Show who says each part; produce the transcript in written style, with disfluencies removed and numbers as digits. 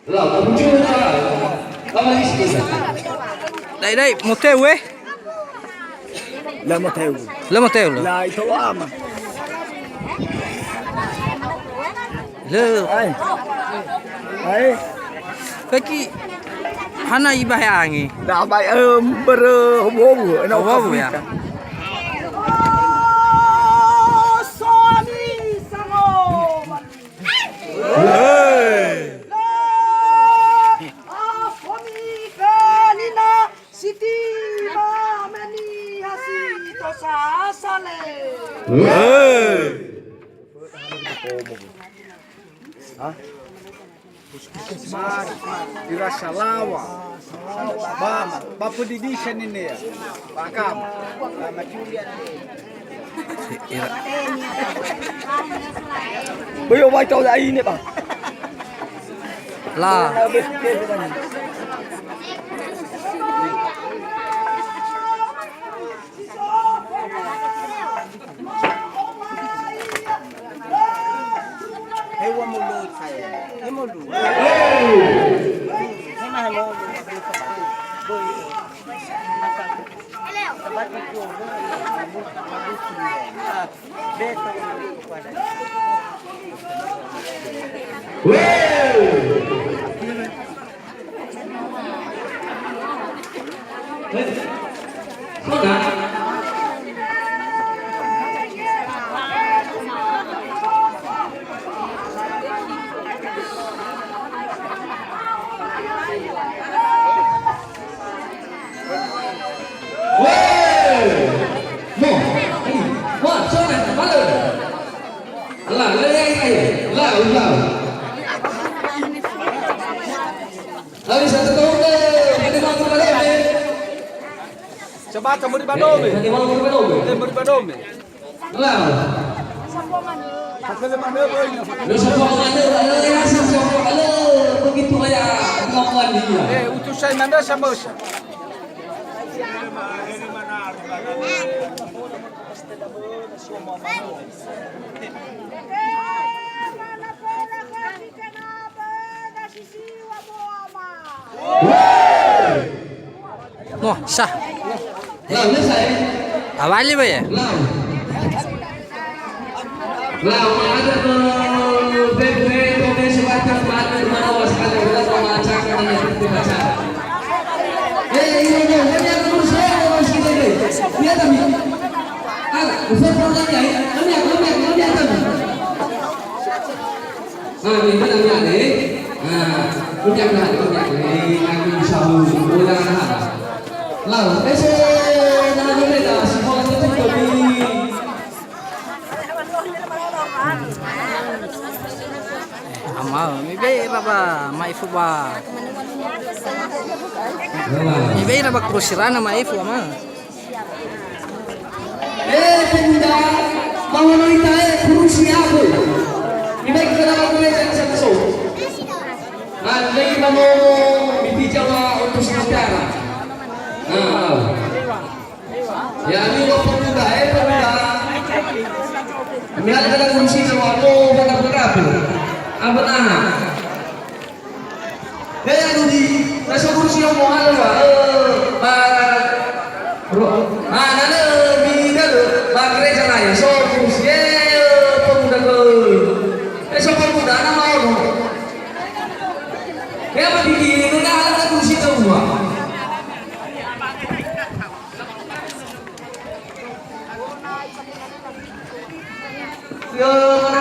Speaker 1: Là cũng chưa là mấy cái
Speaker 2: Đây đây, một theo ấy.
Speaker 3: Là một theo.
Speaker 2: Là một theo rồi.
Speaker 3: Là itu ama.
Speaker 2: Lơ.
Speaker 3: Ai. Ai.
Speaker 2: Kaki hana ibah angi.
Speaker 3: Dah baik berhubung.
Speaker 2: Hubung ya.
Speaker 3: Dirasa lawa. Bapak didikan ini ya. Pakam. Bây giờ vai trò đây nè bà.
Speaker 2: Lah.
Speaker 3: Hewan mulut saya. Hewan mulut. Coba kamu di Bandung. Di Bandung.
Speaker 1: Lah.
Speaker 3: Sampai mana boleh?
Speaker 1: Lu sombong ada ya sombong ada begitu aja ngomong dia.
Speaker 3: Utusan mana sama Usha?
Speaker 2: Noh, sah.
Speaker 1: Lah, ini saya.
Speaker 2: Awali ba ya?
Speaker 1: Lah. Lah, ada ke bebe tobe sebatas pada mana was kada udah baca kana itu baca. Ini yang terus saya harus kita deh. Lihat kami. Usah program ya. Kami kami. Ini mana ni? Udah dah. Aku bisa udah. Lah,
Speaker 2: Amal, mi bay raba maifu ba. Mi bay raba krusirana maifu ama.
Speaker 1: Pemuda, mau wanita berusia apa? Ini kita mau belajar satu. Nanti kita mau bicara untuk sementara. Ya ini pemuda, pemuda. Melihat ada kunci sama berapa? Apa nah? Yang di rasa kursi yang mahal lah. Nana bidal bakre jangan so kursi pemuda so pemuda nama orang. Kayak apa di mana ada kursi semua? Mana